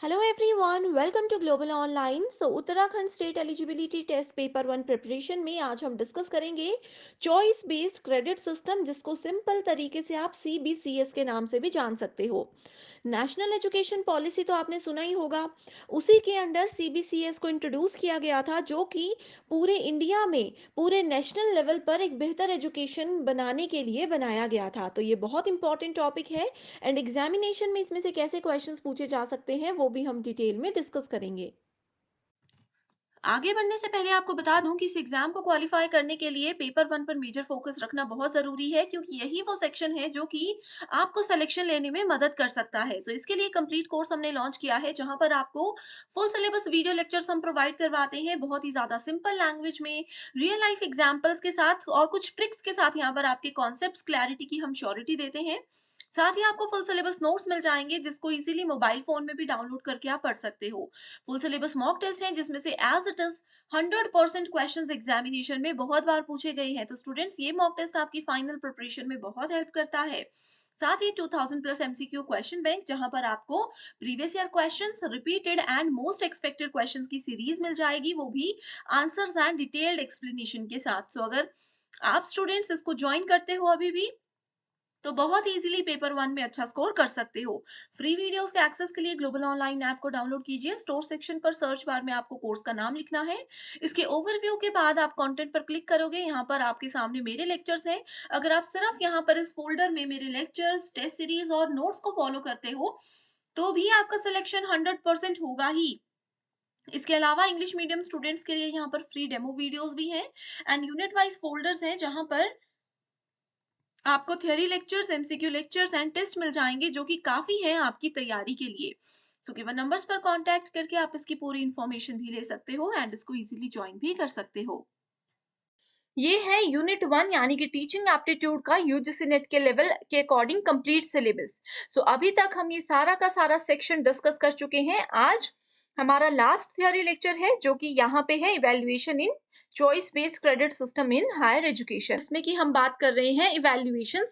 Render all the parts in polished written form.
Hello everyone, welcome to Global Online. Uttarakhand state eligibility test paper one preparation में आज हम discuss करेंगे choice based credit system, जिसको simple तरीके से आप CBCS के नाम से भी जान सकते हो। नेशनल एजुकेशन पॉलिसी तो आपने सुना ही होगा। उसी के अंडर CBCS को इंट्रोड्यूस किया गया था, जो कि पूरे इंडिया में पूरे नेशनल लेवल पर एक बेहतर एजुकेशन बनाने के लिए बनाया गया था। तो ये बहुत इंपॉर्टेंट टॉपिक है एंड एग्जामिनेशन में इसमें से कैसे क्वेश्चंस पूछे जा सकते हैं वो भी हम डिटेल में डिस्कस करेंगे। आगे बढ़ने से पहले आपको बता दूं कि इस एग्जाम को क्वालिफाई करने के लिए पेपर वन पर मेजर फोकस रखना बहुत जरूरी है, क्योंकि यही वो सेक्शन है जो कि आपको सिलेक्शन लेने में मदद कर सकता है। तो इसके लिए कंप्लीट कोर्स हमने लॉन्च किया है, जहां पर आपको फुल सिलेबस वीडियो लेक्चर्स हम प्रोवाइड करवाते हैं, बहुत ही ज्यादा सिंपल लैंग्वेज में, रियल लाइफ एग्जाम्पल्स के साथ और कुछ ट्रिक्स के साथ। यहाँ पर आपके कॉन्सेप्ट क्लैरिटी की हम श्योरिटी देते हैं। साथ ही आपको फुल सिलेबस नोट्स मिल जाएंगे, जिसको इजीली मोबाइल फोन में भी डाउनलोड करके आप पढ़ सकते हो। फुल सिलेबस मॉक टेस्ट है, जिसमें से as it is 100% questions examination में बहुत बार पूछे गए हैं। तो स्टूडेंट्स, ये मॉक टेस्ट आपकी फाइनल प्रिपरेशन में बहुत हेल्प करता है। साथ ही 2000 प्लस एमसीक्यू क्वेश्चन बैंक, जहां पर आपको previous year questions, repeated and most expected questions की सीरीज मिल जाएगी, वो भी आंसर्स एंड डिटेल्ड एक्सप्लेनेशन के साथ। सो अगर आप स्टूडेंट्स इसको ज्वाइन करते हो अभी भी, तो बहुत इजीली पेपर वन में अच्छा स्कोर कर सकते हो। फ्री वीडियोस के एक्सेस के लिए ग्लोबल ऑनलाइन ऐप को डाउनलोड कीजिए। स्टोर सेक्शन पर सर्च बार में आपको कोर्स का नाम लिखना है। इसके ओवरव्यू के बाद आप कंटेंट पर क्लिक करोगे। यहाँ पर आपके सामने मेरे लेक्चर्स हैं। अगर आप सिर्फ यहाँ पर इस फोल्डर में मेरे लेक्चर्स, टेस्ट सीरीज और नोट्स को फॉलो करते हो, तो भी आपका सिलेक्शन 100% होगा ही। इसके अलावा इंग्लिश मीडियम स्टूडेंट्स के लिए यहाँ पर फ्री डेमो वीडियोस भी हैं एंड यूनिट वाइज फोल्डर्स हैं, जहाँ पर आपको theory lectures, MCQ lectures and test मिल जाएंगे, जो कि काफी हैं आपकी तैयारी के लिए। सो गिवन नंबर्स पर कांटेक्ट करके आप इसकी पूरी इंफॉर्मेशन भी ले सकते हो एंड इसको इजीली ज्वाइन भी कर सकते हो। ये है यूनिट वन, यानी कि टीचिंग एप्टीट्यूड का यूजीसी नेट के लेवल के अकॉर्डिंग कंप्लीट सिलेबस। सो अभी तक हम ये सारा का सारा सेक्शन डिस्कस कर चुके हैं। आज हमारा लास्ट थ्योरी लेक्चर है, जो कि यहाँ पे है evaluation in choice based credit system in higher education. इसमें कि हम बात कर रहे हैं इवेल्युएशन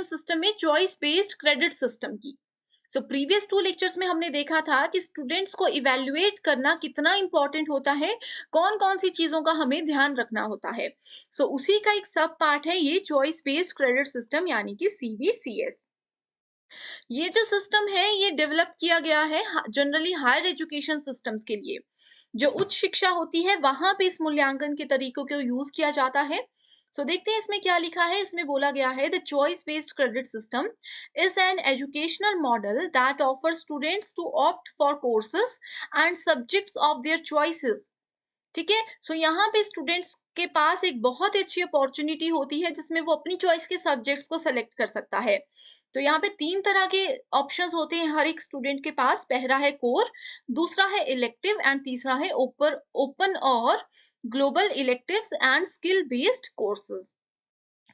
सिस्टम में चॉइस बेस्ड क्रेडिट सिस्टम की। सो प्रीवियस टू लेक्चर्स में हमने देखा था कि स्टूडेंट्स को इवेल्युएट करना कितना इंपॉर्टेंट होता है, कौन कौन सी चीजों का हमें ध्यान रखना होता है। उसी का एक सब पार्ट है ये चॉइस बेस्ड क्रेडिट सिस्टम, यानी कि CBCS। ये जो सिस्टम है ये डेवलप किया गया है जनरली हायर एजुकेशन सिस्टम्स के लिए। जो उच्च शिक्षा होती है वहां पे इस मूल्यांकन के तरीकों को यूज किया जाता है। देखते हैं इसमें क्या लिखा है। इसमें बोला गया है the choice based credit system is an educational model that offers students to opt for courses and subjects of their choices। ठीक है। यहाँ पे स्टूडेंट्स के पास एक बहुत ही अच्छी अपॉर्चुनिटी होती है, जिसमें वो अपनी चॉइस के सब्जेक्ट्स को सेलेक्ट कर सकता है। यहाँ पे तीन तरह के ऑप्शंस होते हैं हर एक स्टूडेंट के पास। पहला है कोर, दूसरा है इलेक्टिव एंड तीसरा है ओपन ओपन और global electives and skill based courses.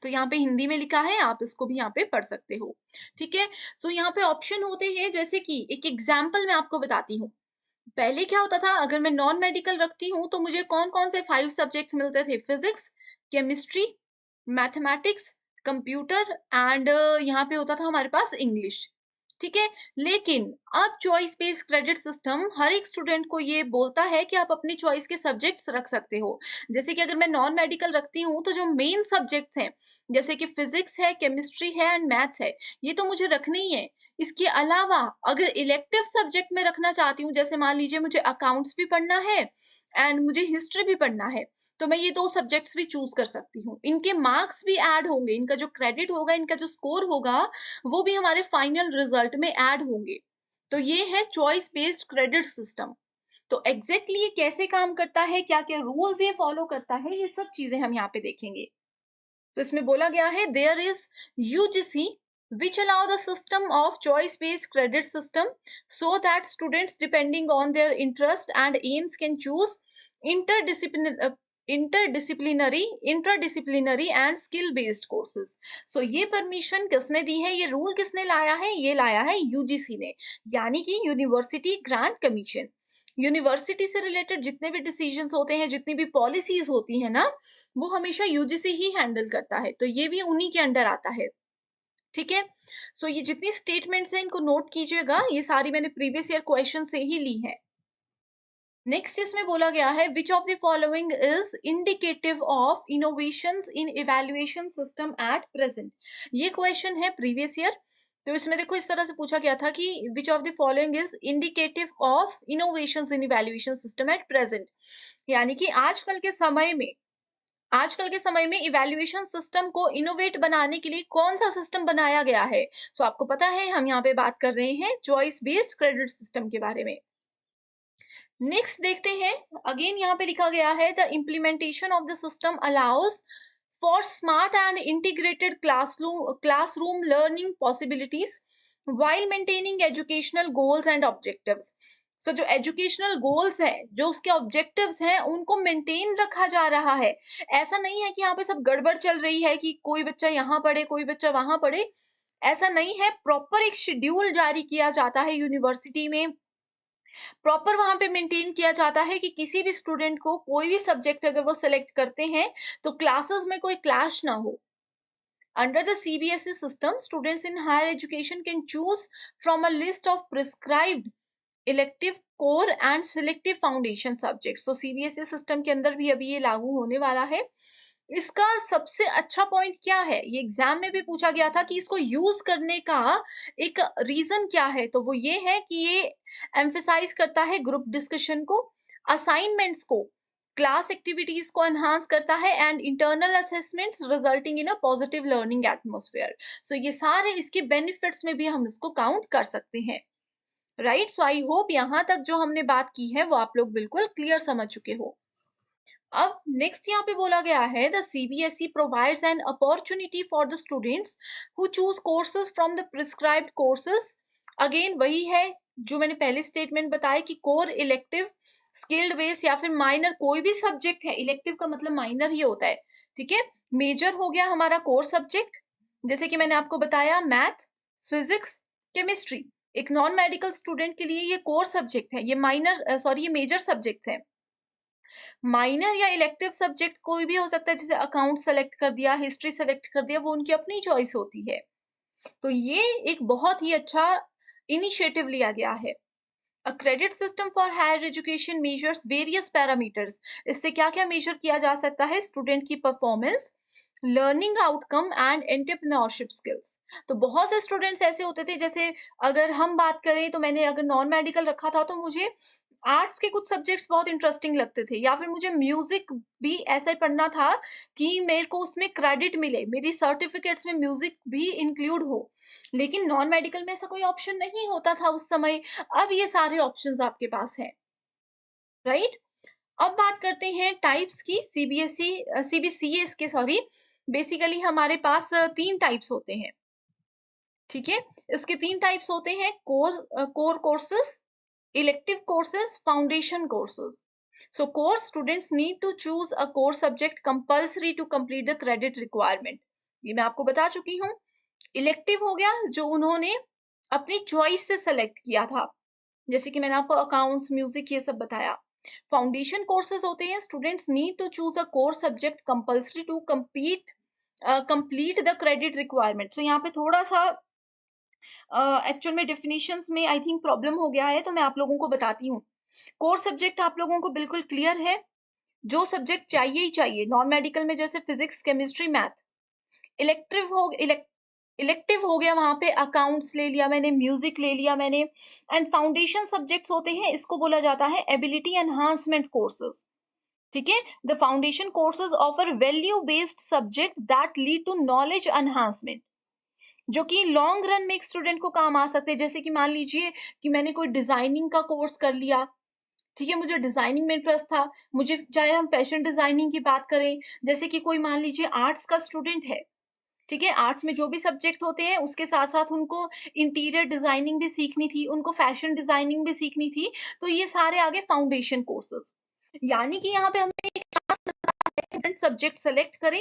यहाँ पे हिंदी में लिखा है, आप इसको भी यहाँ पे पढ़ सकते हो। ठीक है। यहाँ पे ऑप्शन होते हैं, जैसे कि एक एग्जाम्पल मैं आपको बताती हूँ। पहले क्या होता था, अगर मैं नॉन मेडिकल रखती हूँ तो मुझे कौन कौन से 5 सब्जेक्ट्स मिलते थे? Physics, chemistry, mathematics, computer and यहाँ पे होता था हमारे पास इंग्लिश। ठीक है। लेकिन अब चॉइस बेस्ड क्रेडिट सिस्टम हर एक स्टूडेंट को ये बोलता है कि आप अपनी चॉइस के सब्जेक्ट्स रख सकते हो। जैसे कि अगर मैं नॉन मेडिकल रखती हूँ तो जो मेन सब्जेक्ट्स हैं, जैसे कि फिजिक्स है, केमिस्ट्री है एंड मैथ्स है, ये तो मुझे रखने ही है। इसके अलावा अगर इलेक्टिव सब्जेक्ट में रखना चाहती हूँ, जैसे मान लीजिए मुझे अकाउंट्स भी पढ़ना है एंड मुझे हिस्ट्री भी पढ़ना है, तो मैं ये दो सब्जेक्ट्स भी चूज कर सकती हूँ। इनके मार्क्स भी ऐड होंगे, इनका जो क्रेडिट होगा, इनका जो स्कोर होगा, वो भी हमारे फाइनल रिजल्ट में ऐड होंगे। ये है choice based credit system. Exactly ये कैसे काम करता है, क्या क्या रूल्स ये फॉलो करता है, ये सब चीजें हम यहाँ पे देखेंगे। इसमें बोला गया है there is UGC which allow the system of choice based credit system so that students depending on their interest and aims can choose interdisciplinary interdisciplinary and skill based courses। ये परमिशन किसने दी है, ये रूल किसने लाया है? ये लाया है यूजीसी ने, यानी कि यूनिवर्सिटी ग्रांट कमीशन। यूनिवर्सिटी से रिलेटेड जितने भी डिसीजंस होते हैं, जितनी भी पॉलिसीज होती है ना, वो हमेशा यूजीसी ही हैंडल करता है। ये भी उन्हीं के अंडर आता है। ठीक है? सो ये जितनी स्टेटमेंट्स हैं इनको नोट कीजिएगा, ये सारी मैंने प्रीवियस ईयर क्वेश्चन से ही ली हैं। नेक्स्ट इसमें बोला गया है which of the following is indicative of innovations in evaluation system at present. ये क्वेश्चन है प्रीवियस ईयर। तो इसमें देखो इस तरह से पूछा गया था कि which of the following is indicative of innovations in evaluation system at present, यानी कि आजकल के समय में इवैल्यूएशन सिस्टम को इनोवेट बनाने के लिए कौन सा सिस्टम बनाया गया है। सो आपको पता है हम यहाँ पे बात कर रहे हैं चॉइस बेस्ड क्रेडिट सिस्टम के बारे में। नेक्स्ट देखते हैं, अगेन यहाँ पे लिखा गया है the implementation of the system allows for smart and integrated classroom learning possibilities while maintaining educational goals and objectives. So जो एजुकेशनल गोल्स हैं, जो उसके ऑब्जेक्टिव्स हैं, उनको मेंटेन रखा जा रहा है। ऐसा नहीं है कि यहाँ पे सब गड़बड़ चल रही है कि कोई बच्चा यहाँ पढ़े कोई बच्चा वहां पढ़े। ऐसा नहीं है, प्रॉपर एक शेड्यूल जारी किया जाता है यूनिवर्सिटी में, प्रॉपर वहां पे मेंटेन किया जाता है कि किसी भी स्टूडेंट को कोई भी सब्जेक्ट अगर वो सिलेक्ट करते हैं तो क्लासेस में कोई क्लैश ना हो। Under the CBSE system, students in higher education can choose from a list of prescribed elective core and selective foundation subject. So CBSE system के अंदर भी अभी ये लागू होने वाला है। इसका सबसे अच्छा पॉइंट क्या है, ये एग्जाम में भी पूछा गया था कि इसको यूज करने का एक रीजन क्या है, तो वो ये है कि ये एम्फेसाइज करता है ग्रुप डिस्कशन को, असाइनमेंट्स को, क्लास एक्टिविटीज को एनहांस करता है and internal assessments resulting in a positive learning atmosphere. So ये सारे इसके बेनिफिट्स में भी हम इसको काउंट कर सकते हैं। राइट, सो आई होप यहाँ तक जो हमने बात की है वो आप लोग बिल्कुल क्लियर समझ चुके हो। अब नेक्स्ट यहाँ पे बोला गया है the CBSE provides an opportunity for the students who choose courses from the prescribed courses. Again वही है जो मैंने पहले स्टेटमेंट बताया कि कोर, इलेक्टिव, स्किल्ड बेस या फिर माइनर, कोई भी सब्जेक्ट है, इलेक्टिव का मतलब माइनर ही होता है। ठीक है, मेजर हो गया हमारा कोर सब्जेक्ट, जैसे कि मैंने आपको बताया मैथ, फिजिक्स, केमिस्ट्री। एक नॉन मेडिकल स्टूडेंट के लिए ये कोर सब्जेक्ट है, ये ये मेजर सब्जेक्ट्स हैं। माइनर या इलेक्टिव सब्जेक्ट कोई भी हो सकता है, जैसे अकाउंट सेलेक्ट कर दिया, हिस्ट्री सेलेक्ट कर दिया, वो उनकी अपनी चॉइस होती है। तो ये एक बहुत ही अच्छा इनिशिएटिव लिया गया है। A credit system for higher education measures various parameters. इससे क्या क्या मेजर किया जा सकता है, स्टूडेंट की performance, learning outcome and entrepreneurship skills. तो बहुत से स्टूडेंट्स ऐसे होते थे, जैसे अगर हम बात करें तो मैंने अगर नॉन मेडिकल रखा था तो मुझे आर्ट्स के कुछ सब्जेक्ट्स बहुत इंटरेस्टिंग लगते थे, या फिर मुझे म्यूजिक भी ऐसे पढ़ना था कि मेरे को उसमें क्रेडिट मिले, मेरी सर्टिफिकेट्स में म्यूजिक भी इंक्लूड हो। लेकिन नॉन मेडिकल में ऐसा कोई ऑप्शन नहीं होता था उस समय। अब ये सारे ऑप्शंस आपके पास हैं। राइट, अब बात करते हैं टाइप्स की। सीबीसीएस के सॉरी, बेसिकली हमारे पास 3 टाइप्स होते हैं। ठीक है, इसके 3 टाइप्स होते हैं, core courses, elective courses, foundation courses. So core students need to choose a core subject compulsory to complete the credit requirement. ये मैं आपको बता चुकी हूँ। इलेक्टिव हो गया जो उन्होंने अपनी चॉइस से सेलेक्ट किया था, जैसे कि मैंने आपको अकाउंट्स, म्यूजिक ये सब बताया। फाउंडेशन कोर्सेज होते हैं, students need to choose a core subject compulsory to complete the credit requirement. So यहाँ पे थोड़ा सा एक्चुअल में डेफिनेशंस में आई थिंक प्रॉब्लम हो गया है, तो मैं आप लोगों को बताती हूँ। कोर सब्जेक्ट आप लोगों को बिल्कुल क्लियर है, जो सब्जेक्ट चाहिए ही चाहिए नॉन मेडिकल में, जैसे फिजिक्स, केमिस्ट्री, मैथ। इलेक्टिव हो इलेक्ट इलेक्टिव हो गया, वहां पे अकाउंट्स ले लिया मैंने, म्यूजिक ले लिया मैंने। एंड फाउंडेशन सब्जेक्ट्स होते हैं, इसको बोला जाता है एबिलिटी एनहांसमेंट कोर्सेज। ठीक है, the foundation courses offer value based subject that lead to knowledge enhancement, जो कि लॉन्ग रन में एक स्टूडेंट को काम आ सकते हैं। जैसे कि मान लीजिए कि मैंने कोई डिजाइनिंग का कोर्स कर लिया, ठीक है, मुझे डिजाइनिंग में इंटरेस्ट था, मुझे चाहे हम फैशन डिजाइनिंग की बात करें, जैसे कि कोई मान लीजिए आर्ट्स का स्टूडेंट है, ठीक है, आर्ट्स में जो भी सब्जेक्ट होते हैं उसके साथ-साथ उनको इंटीरियर डिजाइनिंग भी सीखनी थी, उनको फैशन डिजाइनिंग भी सीखनी थी, तो ये सारे आ गए फाउंडेशन कोर्सेज। यानी कि यहाँ पे हमें डिफरेंट सब्जेक्ट सेलेक्ट करें,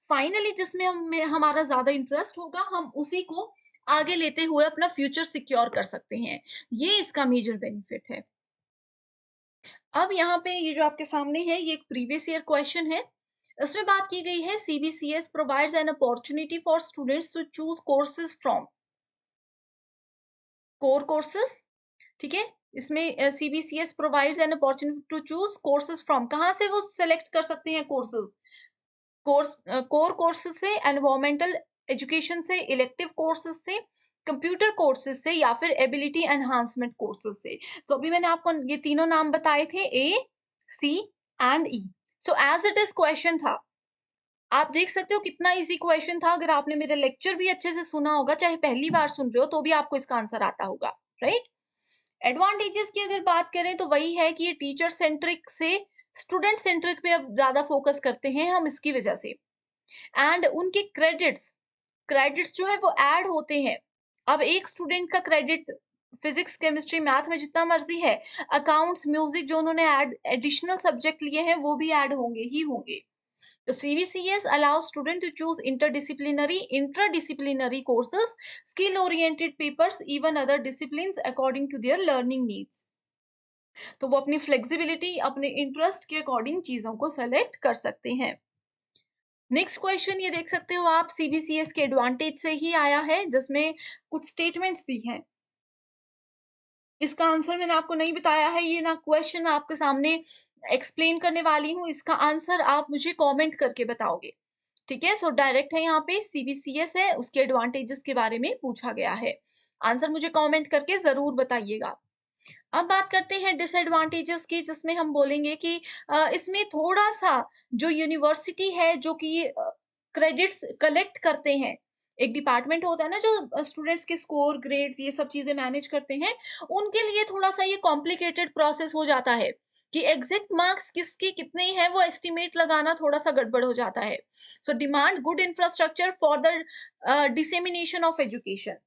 फाइनली जिसमें हमारा ज्यादा इंटरेस्ट होगा हम उसी को आगे लेते हुए अपना फ्यूचर सिक्योर कर सकते हैं। ये इसका मेजर बेनिफिट है। अब यहाँ पे ये जो आपके सामने है ये एक प्रीवियस ईयर क्वेश्चन है। इसमें बात की गई है CBCS provides an opportunity for students to choose courses from core courses, ठीक है? इसमें CBCS provides an opportunity to choose courses from, कहाँ से वो सेलेक्ट कर सकते हैं कोर्सेज? कोर कोर्सेज से, एनवायरमेंटल एजुकेशन से, इलेक्टिव कोर्सेज से, कंप्यूटर कोर्सेज से या फिर एबिलिटी एनहांसमेंट कोर्सेज से। तो अभी मैंने आपको ये तीनों नाम बताए थे, A, C and E. So as it is question था, आप देख सकते हो कितना इजी क्वेश्चन था। अगर आपने मेरा लेक्चर भी अच्छे से सुना होगा, चाहे पहली बार सुन रहे हो, तो भी आपको इसका आंसर आता होगा, राइट? एडवांटेजेस की अगर बात करें तो वही है कि ये टीचर सेंट्रिक से स्टूडेंट सेंट्रिक पे अब ज्यादा फोकस करते हैं हम, इसकी वजह से। एंड उनके क्रेडिट्स क्रेडिट्स जो है वो ऐड होते हैं। अब एक स्टूडेंट का क्रेडिट फिजिक्स, केमिस्ट्री, मैथ में जितना मर्जी है, अकाउंट्स, म्यूजिक जो उन्होंने ऐड एडिशनल सब्जेक्ट लिए हैं वो भी ऐड होंगे ही होंगे। तो CBCS allows student to choose interdisciplinary courses, skill-oriented papers, even other disciplines according to their learning needs. तो वो अपनी फ्लेक्सिबिलिटी, अपने इंटरेस्ट के अकॉर्डिंग चीजों को सेलेक्ट कर सकते हैं। नेक्स्ट क्वेश्चन ये देख सकते हो आप, सीबीसीएस के एडवांटेज से ही आया है, जिसमें कुछ स्टेटमेंट्स दी हैं। इसका आंसर मैंने आपको नहीं बताया है, ये ना क्वेश्चन मैं आपके सामने एक्सप्लेन करने वाली हूँ, इसका आंसर आप मुझे कमेंट करके बताओगे, ठीक है? सो डायरेक्ट है, यहाँ पे सीबीसीएस है, उसके एडवांटेजेस के बारे में पूछा गया है। आंसर मुझे कमेंट करके जरूर बताइएगा। अब बात करते हैं डिसएडवांटेजेस की, जिसमें हम बोलेंगे कि इसमें थोड़ा-सा जो यूनिवर्सिटी है, जो कि क्रेडिट्स कलेक्ट करते हैं, एक डिपार्टमेंट होता है ना जो स्टूडेंट्स के स्कोर, ग्रेड्स ये सब चीज़ें मैनेज करते हैं, उनके लिए थोड़ा-सा ये कॉम्प्लिकेटेड प्रोसेस हो जाता है कि एग्ज़ैक्ट मार्क्स किसके कितने हैं, वो एस्टिमेट लगाना थोड़ा-सा गड़बड़ हो जाता है। So demand good infrastructure for the dissemination of education.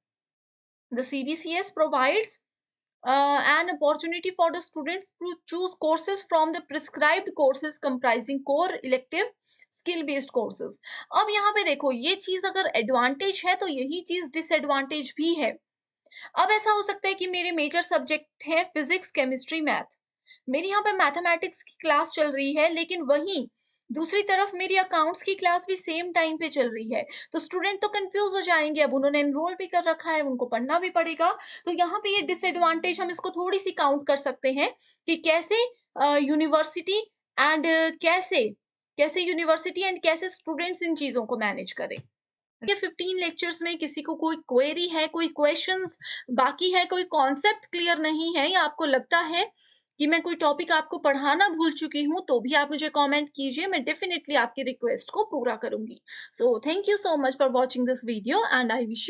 The CBCS provides an opportunity for the students to choose courses from the prescribed courses comprising core, elective, skill based courses. अब यहाँ पे देखो, ये चीज अगर एडवांटेज है तो यही चीज डिसएडवांटेज भी है। अब ऐसा हो सकता है कि मेरे मेजर सब्जेक्ट है फिजिक्स, केमिस्ट्री, मैथ, मेरी यहाँ पे मैथमेटिक्स की क्लास चल रही है, लेकिन वहीं दूसरी तरफ मेरी अकाउंट्स की क्लास भी सेम टाइम पे चल रही है। तो स्टूडेंट तो कंफ्यूज हो जाएंगे, अब उन्होंने एनरोल भी कर रखा है, उनको पढ़ना भी पड़ेगा। तो यहाँ पे ये डिसएडवांटेज हम इसको थोड़ी सी काउंट कर सकते हैं कि कैसे यूनिवर्सिटी एंड कैसे कैसे यूनिवर्सिटी एंड कैसे स्टूडेंट्स इन चीजों को मैनेज करें। ये 15 लेक्चर्स में किसी को कोई क्वेरी है, कोई क्वेश्चंस बाकी है, कोई कॉन्सेप्ट क्लियर नहीं है, या आपको लगता है कि मैं कोई टॉपिक आपको पढ़ाना भूल चुकी हूँ, तो भी आप मुझे कमेंट कीजिए, मैं डेफिनेटली आपकी रिक्वेस्ट को पूरा करूंगी। So thank you so much for watching this video and I wish